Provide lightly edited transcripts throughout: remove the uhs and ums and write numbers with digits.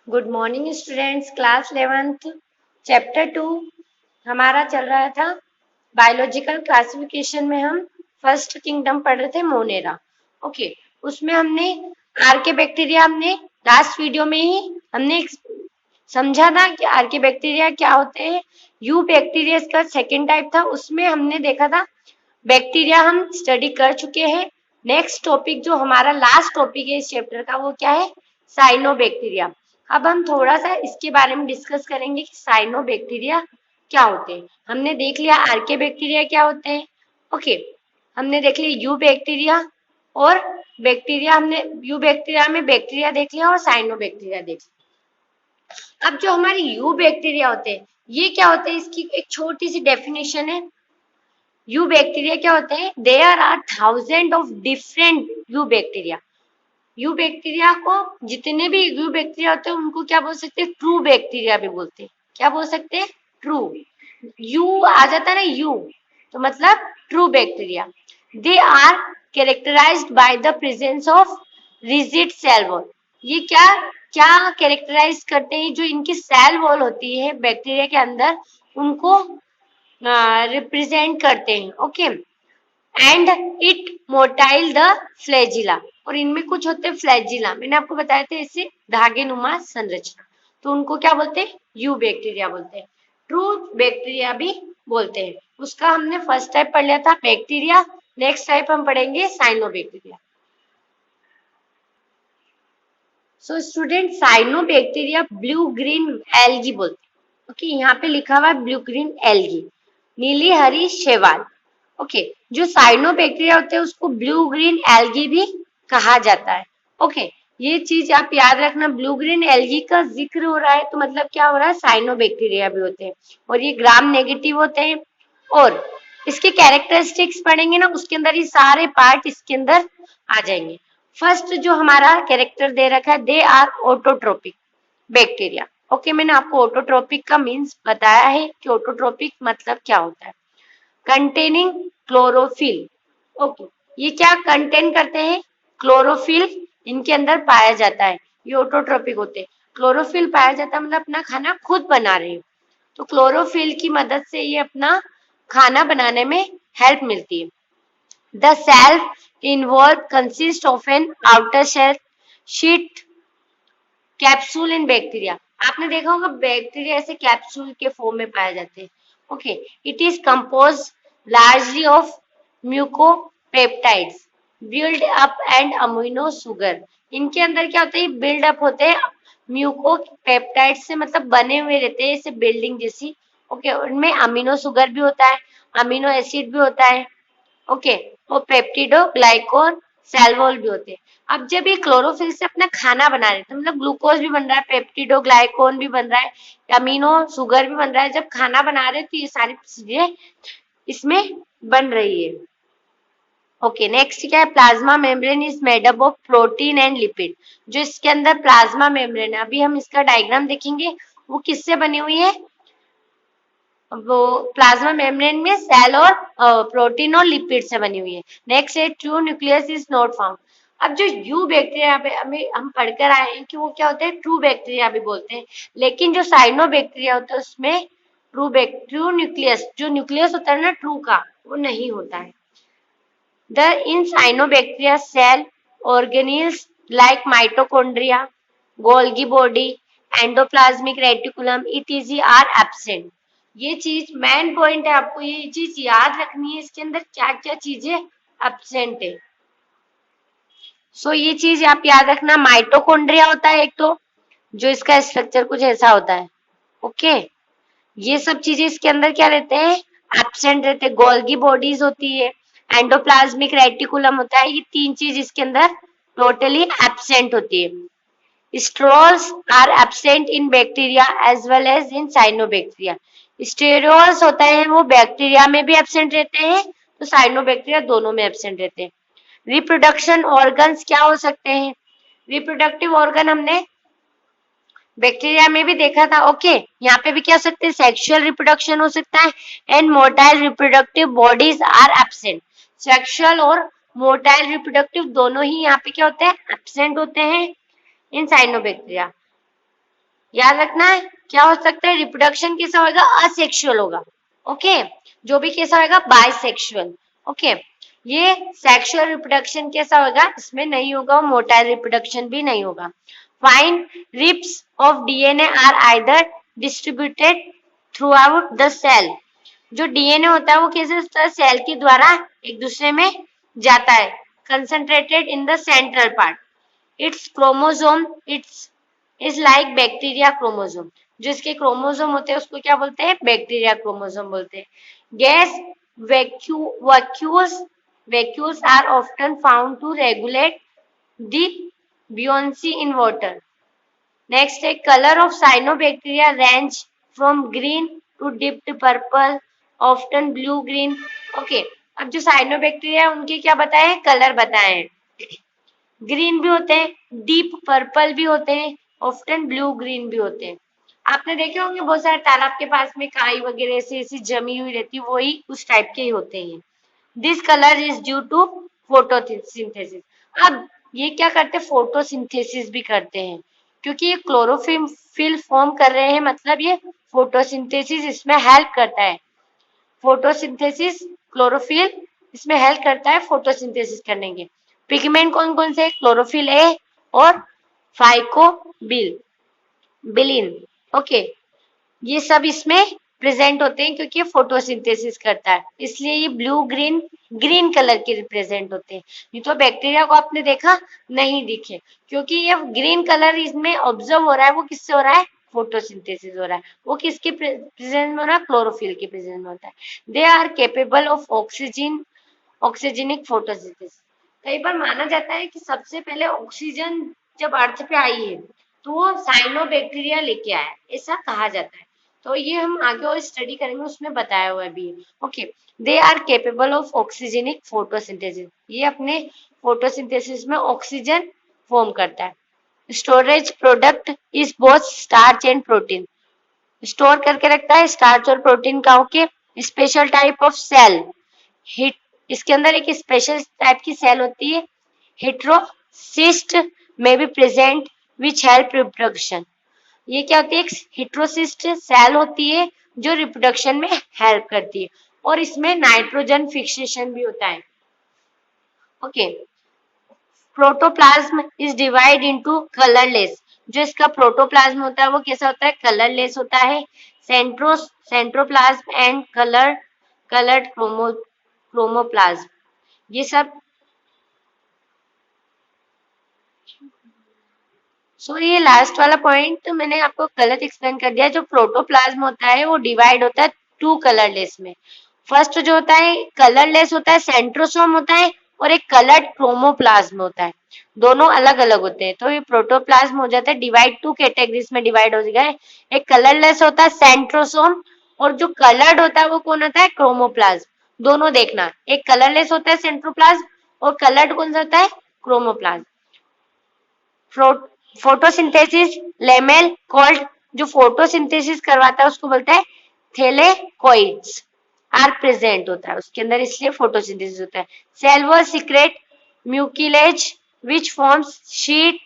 Good morning students. Class 11th chapter 2 हमारा चल रहा था। बायोलॉजिकल क्लासिफिकेशन में हम फर्स्ट किंगडम पढ़ रहे थे, मोनेरा। ओके, उसमें हमने आर्के बैक्टीरिया हमने लास्ट वीडियो में ही हमने समझा था कि आर्के बैक्टीरिया क्या होते हैं। यू बैक्टीरिया इसका सेकेंड टाइप था, उसमें हमने देखा था बैक्टीरिया हम स्टडी कर चुके हैं। नेक्स्ट टॉपिक जो हमारा लास्ट टॉपिक है इस चैप्टर का वो क्या है, साइनोबैक्टीरिया। अब हम थोड़ा सा इसके बारे में डिस्कस करेंगे कि साइनोबैक्टीरिया क्या होते हैं। हमने देख लिया आर्के बैक्टीरिया क्या होते हैं। ओके, हमने देख लिया यू बैक्टीरिया और बैक्टीरिया, हमने यू बैक्टीरिया में बैक्टीरिया देख लिया और साइनोबैक्टीरिया देख लिया। अब जो हमारे यू बैक्टीरिया होते हैं ये क्या होते हैं, इसकी एक छोटी सी डेफिनेशन है। यू बैक्टीरिया क्या होते हैं, there are thousand of different eubacteria. Eubacteria को जितने भी यू बैक्टीरिया होते हैं उनको क्या बोल सकते हैं, ट्रू बैक्टीरिया भी बोलते हैं। क्या बोल सकते हैं, ट्रू। यू आ जाता है ना यू, तो मतलब true bacteria. They are characterized by the presence of rigid cell wall. ये क्या क्या कैरेक्टराइज करते हैं, जो इनकी सेल वॉल होती है बैक्टीरिया के अंदर उनको रिप्रेजेंट करते हैं। Okay, and it motile the flagella, और इनमें कुछ होते हैं फ्लैजिला, मैंने आपको बताया था इससे धागे नुमा संरचना, तो उनको क्या बोलते हैं, यू बैक्टीरिया बोलते हैं। ट्रू बैक्टीरिया भी बोलते हैं। उसका हमने फर्स्ट टाइप पढ़ लिया था बैक्टीरिया। नेक्स्ट टाइप हम पढ़ेंगे cyanobacteria. So student, cyanobacteria blue green algae बोलते हैं। ओके, यहाँ पे लिखा हुआ है ब्लू ग्रीन एल्गी, नीली हरी शैवाल। ओके, जो साइनोबैक्टीरिया होते हैं उसको ब्लू ग्रीन एल्गी भी कहा जाता है। ओके, ये चीज आप याद रखना, ब्लू ग्रीन एल्गी का जिक्र हो रहा है तो मतलब क्या हो रहा है, साइनोबैक्टीरिया भी होते हैं और ये ग्राम नेगेटिव होते हैं। और इसके कैरेक्टरिस्टिक्स पढ़ेंगे ना, उसके अंदर ये सारे पार्ट इसके अंदर आ जाएंगे। फर्स्ट जो हमारा कैरेक्टर दे रखा है, they are autotrophic bacteria. Okay, मैंने आपको ऑटोट्रोपिक का मीन्स बताया है कि ऑटोट्रोपिक मतलब क्या होता है। Containing chlorophyll. ओके, ये क्या कंटेन करते हैं, क्लोरोफिल इनके अंदर पाया जाता है। ये ऑटोट्रोपिक होते हैं, क्लोरोफिल पाया जाता है मतलब अपना खाना खुद बना रहे हैं, तो क्लोरोफिल की मदद से ये अपना खाना बनाने में हेल्प मिलती है। The cell envelope consist of an outer shell sheet capsule in bacteria. आपने देखा होगा बैक्टीरिया ऐसे कैप्सूल के फॉर्म में पाए जाते हैं। Okay, it is compose largely of mucopeptides build up and amino sugar. इनके अंदर क्या होता है, बिल्ड अप होते हैं म्यूकोपेप्टाइड से, मतलब बने हुए रहते हैं ऐसे बिल्डिंग जैसी। ओके, उनमें अमीनो शुगर भी होता है, अमीनो एसिड भी होता है। ओके, और पेप्टिडो ग्लाइकोन सेल वॉल भी होते हैं। अब जब ये क्लोरोफिल से अपना खाना बना रहे हैं तो मतलब ग्लूकोज भी बन रहा है, पेप्टिडो ग्लाइकोन भी बन रहा है, अमीनो शुगर भी बन रहा है। जब खाना बना रहे हैं तो ये सारी चीजें इसमें बन रही है। ओके, नेक्स्ट क्या है, plasma membrane is made up of protein and lipid. जो इसके अंदर प्लाज्मा मेम्ब्रेन है, अभी हम इसका डायग्राम देखेंगे, वो किससे बनी हुई है, वो प्लाज्मा मेम्ब्रेन में सेल और प्रोटीन और लिपिड से बनी हुई है। नेक्स्ट है true nucleus is not found. अब जो यू बैक्टीरिया पे हमें हम पढ़कर आए हैं कि वो क्या होते हैं, ट्रू बैक्टीरिया भी बोलते हैं, लेकिन जो साइनो बैक्टीरिया होता है उसमें ट्रू न्यूक्लियस, जो न्यूक्लियस होता है ना ट्रू का, वो नहीं होता है। The in cyanobacteria cell organelles like mitochondria, Golgi body, endoplasmic reticulum etc are absent. ये चीज मेन पॉइंट है, आपको ये चीज याद रखनी है, इसके अंदर क्या क्या चीजें एब्सेंट है। सो ये चीज आप याद रखना, माइटोकॉन्ड्रिया होता है एक तो, जो इसका स्ट्रक्चर कुछ ऐसा होता है। ओके, ये सब चीजें इसके अंदर क्या रहते हैं, एब्सेंट रहते हैं। गोल्गी बॉडीज होती है, एंडोप्लाज्मिक रेटिकुलम होता है, ये तीन चीज इसके अंदर टोटली एब्सेंट होती है। Sterols are absent in bacteria as well as in cyanobacteria. Sterols होता है वो बैक्टीरिया में भी एब्सेंट रहते हैं, तो साइनोबैक्टीरिया दोनों में एब्सेंट रहते हैं। रिप्रोडक्शन ऑर्गन्स क्या हो सकते हैं, रिप्रोडक्टिव ऑर्गन हमने बैक्टीरिया में भी देखा था। ओके, यहाँ पे भी क्या हो सकते हैं, सेक्सुअल रिप्रोडक्शन हो सकता है, and motile reproductive bodies are absent. Sexual और मोटाइल रिप्रोडक्टिव दोनों ही यहाँ पे क्या होते हैं, एब्सेंट होते हैं इन साइनोबैक्टीरिया। याद रखना है। क्या हो सकता है, रिप्रोडक्शन कैसा होगा, असेक्सुअल होगा। ओके, जो भी कैसा होगा, बाइसेक्सुअल। ओके, ये सेक्सुअल रिप्रोडक्शन कैसा होगा, इसमें नहीं होगा, मोटाइल रिप्रोडक्शन भी नहीं होगा। Fine rips of DNA are either distributed throughout the cell. जो डीएनए होता है वो कैसे होता है, सेल के द्वारा एक दूसरे में जाता है, concentrated in the central part. It's chromosome it's is like bacteria chromosome. जो इसके क्रोमोसोम होते हैं उसको क्या बोलते हैं, बैक्टीरिया क्रोमोसोम बोलते हैं। Gas vacuoles vacuoles are often found to regulate the buoyancy in water. Next है, color of cyanobacteria range from green to deep purple, often blue green. Okay, अब जो साइनोबैक्टीरिया है उनके क्या बताए हैं, कलर बताए हैं। ग्रीन भी होते हैं, डीप पर्पल भी होते हैं, ऑफ्टन ब्लू ग्रीन भी होते हैं। आपने देखे होंगे बहुत सारे तालाब के पास में काई वगैरह ऐसी ऐसी जमी हुई रहती है, वही उस टाइप के ही होते हैं। This colour is due to photosynthesis. अब ये क्या करते हैं, फोटोसिंथेसिस भी करते हैं, क्योंकि ये क्लोरोफिल फॉर्म कर रहे हैं, मतलब ये फोटोसिंथेसिस इसमें हेल्प करता है। फोटोसिंथेसिस, क्लोरोफिल इसमें हेल्प करता है फोटोसिंथेसिस करने के। पिगमेंट कौन कौन से, क्लोरोफिल ए और फाइकोबिल बिलिन। ओके, ये सब इसमें प्रेजेंट होते हैं क्योंकि ये फोटोसिंथेसिस करता है, इसलिए ये ब्लू ग्रीन ग्रीन कलर के रिप्रेजेंट होते हैं। ये तो बैक्टीरिया को आपने देखा नहीं दिखे, क्योंकि ये ग्रीन कलर इसमें ऑब्जर्व हो रहा है, वो किससे हो रहा है, फोटोसिंथेसिस हो रहा है। वो किसके प्रेजेंस में हो रहा है, क्लोरोफिल के प्रेजेंस में होता है। They are capable of oxygenic photosynthesis. कई बार माना जाता है कि सबसे पहले ऑक्सीजन जब अर्थ पे आई है तो वो साइनोबैक्टीरिया लेके आया, ऐसा कहा जाता है। तो ये हम आगे और स्टडी करेंगे, उसमें बताया हुआ है भी। Okay, they are capable of oxygenic photosynthesis. ये अपने फोटोसिंथेसिस में ऑक्सीजन फॉर्म करता है। Storage product is both starch and protein. Store करके रखता है स्टार्च और प्रोटीन का। Okay, special type of cell hit, इसके अंदर एक स्पेशल टाइप की सेल होती है, हेट्रोसिस्ट में be present which help reproduction. ये क्या होती है, एक हेट्रोसिस्ट सेल होती है जो रिप्रोडक्शन में हेल्प करती है, और इसमें नाइट्रोजन फिक्सेशन भी होता है। Okay, protoplasm is divide into colourless. जो इसका प्रोटोप्लाज्म होता है वो कैसा होता है, कलरलेस होता है। सेंट्रोप्लाज्म एंड कलर्ड क्रोमोप्लाज्म, ये सब। ये लास्ट वाला पॉइंट तो मैंने आपको गलत एक्सप्लेन कर दिया। जो प्रोटोप्लाज्म होता है वो डिवाइड होता है टू कलरलेस में। फर्स्ट जो होता है कलरलेस होता है, सेंट्रोसोम होता है, और एक कलर्ड क्रोमोप्लाज्म होता है। दोनों अलग अलग होते हैं, तो ये प्रोटोप्लाज्म हो जाता है डिवाइड, टू कैटेगरीज में डिवाइड हो गया है। एक कलरलेस होता है सेंट्रोसोम, और जो कलर्ड होता है वो कौन होता है, क्रोमोप्लाज्म। दोनों देखना, एक कलरलेस होता है सेंट्रोप्लाज्म, और कलर्ड कौन सा होता है, क्रोमोप्लाज्म। फोटोसिंथेसिस लेमेल कॉल्ड, जो फोटोसिंथेसिस करवाता है उसको बोलते हैं थैलेकोइड्स आर प्रेजेंट होता है उसके अंदर, इसलिए फोटोसिंथेसिस होता है। Cell wall secrete mucilage which forms sheet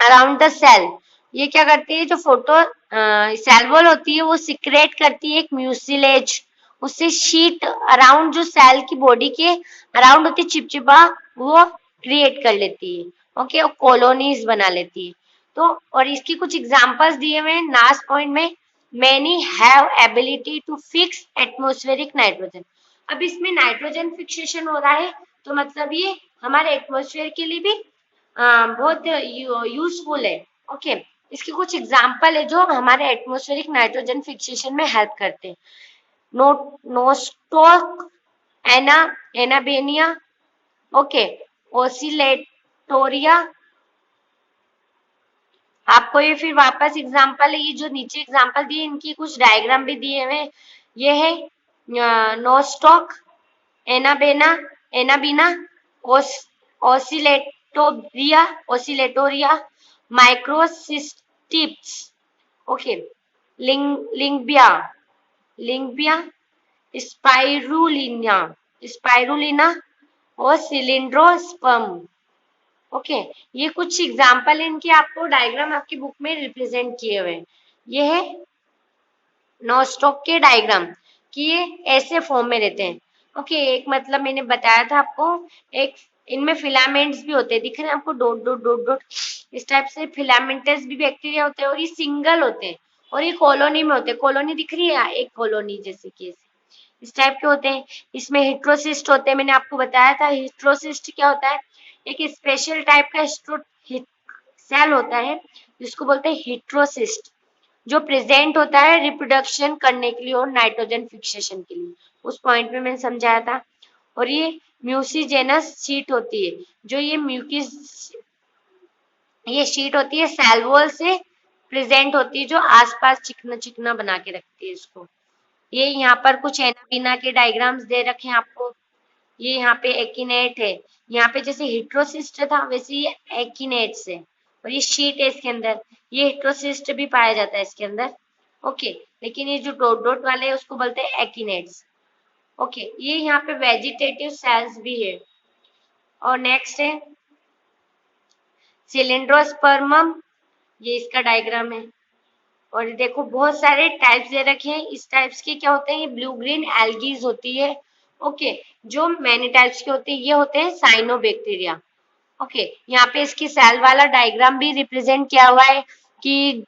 around the cell. ये क्या करती है, जो सेल वॉल होती है वो सिक्रेट करती है एक म्यूसिलेज, उससे शीट अराउंड, जो सेल की बॉडी के अराउंड होती है चिपचिपा, वो क्रिएट कर लेती है। ओके, और कॉलोनीज बना लेती है। तो और इसकी कुछ एग्जांपल्स दिए हुए हैं लास्ट पॉइंट में। Many have ability to fix atmospheric nitrogen. अब इसमें नाइट्रोजन फिक्सेशन हो रहा है, तो मतलब ये हमारे एटमॉस्फेयर के लिए भी बहुत यूजफुल है। ओके, इसके कुछ एग्जांपल है जो हमारे एटमॉस्फेरिक नाइट्रोजन फिक्सेशन में हेल्प करते हैं। Nostoc, Anabaena, okay, Oscillatoria. आपको ये फिर वापस एग्जांपल है, ये जो नीचे एग्जांपल दिए इनकी कुछ डायग्राम भी दिए हुए। ये है Nostoc, Anabaena, Oscillatoria, Microcystis. Okay, Lyngbya, Lyngbya, Spirulina, Spirulina, और सिलिंड्रोस्पर्म। ओके, ये कुछ एग्जाम्पल इनके आपको डायग्राम आपकी बुक में रिप्रेजेंट किए हुए हैं। ये है नोस्टॉक के डायग्राम कि ये ऐसे फॉर्म में रहते हैं। ओके, एक मतलब मैंने बताया था आपको, एक इनमें फिलामेंट्स भी होते हैं, दिख रहे हैं आपको डॉट डॉट डॉट डॉट, इस टाइप से फिलामेंटस भी बैक्टीरिया होते हैं और ये सिंगल होते हैं और ये कॉलोनी में होते हैं। कॉलोनी दिख रही है, एक कॉलोनी जैसे कि इस टाइप के होते हैं। इसमें हिट्रोसिस्ट होते हैं, मैंने आपको बताया था हिट्रोसिस्ट क्या होता है, एक स्पेशल टाइप का सेल होता है जिसको बोलते हैं हिट्रोसिस्ट, जो प्रेजेंट होता है रिप्रोडक्शन करने के लिए और नाइट्रोजन फिक्सेशन के लिए। उस पॉइंट में मैंने समझाया था। और ये म्यूसिजेनस शीट होती है, जो ये शीट होती है सेल वॉल से प्रेजेंट होती है, जो आसपास चिकना चिकना बना के रखती है इसको। ये यहाँ पर कुछ एनाबीना के डायग्राम्स दे रखे हैं आपको। ये यहाँ पे एकिनेट है, यहाँ पे जैसे हिट्रोसिस्ट था वैसे ये एकिनेट्स है, और ये शीट है इसके अंदर, ये हिट्रोसिस्ट भी पाया जाता है इसके अंदर। ओके, लेकिन ये जो डॉट डॉट वाले हैं उसको बोलते हैं एकिनेट्स। ओके, ये यहाँ पे वेजिटेटिव सेल्स भी है। और नेक्स्ट है सिलेंड्रोस्पर्मम, ये इसका डायग्राम है। और देखो बहुत सारे टाइप्स दे रखे हैं, इस टाइप्स के क्या होते हैं, ये ब्लू ग्रीन एल्गीज होती है। ओके, जो मैनी टाइप्स के होते हैं ये होते हैं साइनोबैक्टीरिया। ओके, यहाँ पे इसकी सेल वाला डायग्राम भी रिप्रेजेंट किया हुआ है कि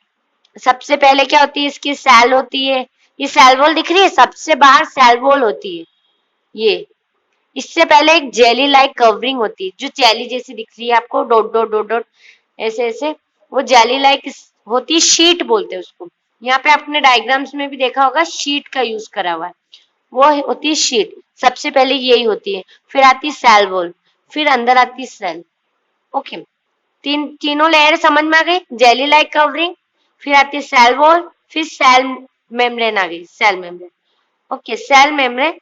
सबसे पहले क्या होती है, इसकी सेल होती है, ये सेल वॉल दिख रही है, सबसे बाहर सेल वॉल होती है ये। इससे पहले एक जेली लाइक कवरिंग होती है, जो जेली जैसी दिख रही है आपको, डॉट डॉट डॉट डॉट ऐसे ऐसे, वो जेली लाइक होती है, शीट बोलते हैं उसको। यहाँ पे आपने डायग्राम्स में भी देखा होगा शीट का यूज करा हुआ है, वो होती है शीट। सबसे पहले यही होती है, फिर आती है सेल वॉल, फिर अंदर आती है सेल। ओके, तीनों लेयर समझ में आ गई, जेली लाइक कवरिंग, फिर आती है सेल वॉल, फिर सेल मेम्ब्रेन आ गई, cell membrane. Okay, cell membrane,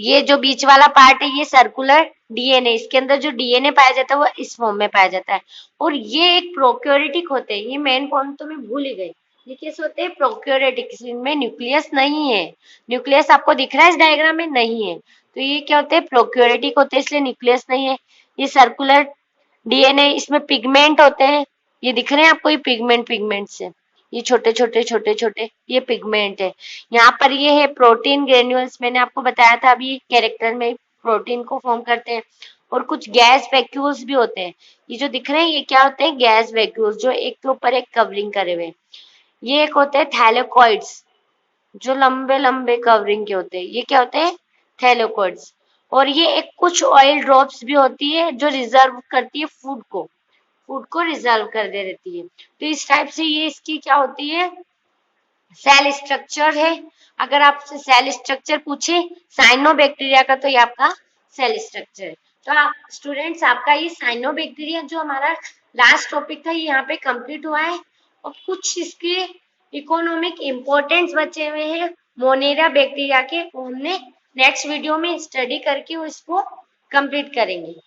ये जो बीच वाला पार्ट है ये सर्कुलर डीएनए, इसके अंदर जो डीएनए पाया जाता है वो इस फॉर्म में पाया जाता है। और ये एक प्रोक्योरिटिक होते हैं, ये मेन पॉइंट तो मैं भूल ही गई, ये कैसे होते हैं प्रोक्योरिटिक, इनमें न्यूक्लियस नहीं है। न्यूक्लियस आपको दिख रहा है इस डायग्राम में, नहीं है, तो ये क्या होते हैं प्रोक्योरिटिक होते हैं, इसलिए न्यूक्लियस नहीं है। ये सर्कुलर डीएनए, इसमें पिगमेंट होते हैं, ये दिख रहे हैं आपको, ये पिगमेंट, पिगमेंट से ये छोटे छोटे छोटे छोटे ये पिगमेंट है। यहाँ पर ये है प्रोटीन ग्रेन्यूल्स, मैंने आपको बताया था अभी, कैरेक्टर में प्रोटीन को फॉर्म करते हैं। और कुछ गैस वैक्यूल्स भी होते हैं, ये जो दिख रहे हैं ये क्या होते हैं, गैस वैक्यूल्स, जो एक के ऊपर एक कवरिंग करे हुए। ये एक होते हैं थैलेकॉइड्स, जो लंबे लंबे कवरिंग के होते हैं, ये क्या होते हैं थैलेकॉइड्स। और ये एक कुछ ऑयल ड्रॉप्स भी होती है जो रिजर्व करती है फूड को रिजर्व कर दे देती है। तो इस टाइप से ये इसकी क्या होती है, सेल स्ट्रक्चर है। अगर आपसे सेल स्ट्रक्चर पूछे साइनोबैक्टीरिया का, तो ये आपका सेल स्ट्रक्चर है। तो आप स्टूडेंट्स, आपका ये साइनोबैक्टीरिया जो हमारा लास्ट टॉपिक था ये यहाँ पे कंप्लीट हुआ है। और कुछ इसके इकोनॉमिक इम्पोर्टेंस बचे हुए हैं मोनेरा बैक्टीरिया के, वो हमने नेक्स्ट वीडियो में स्टडी करके इसको कंप्लीट करेंगे।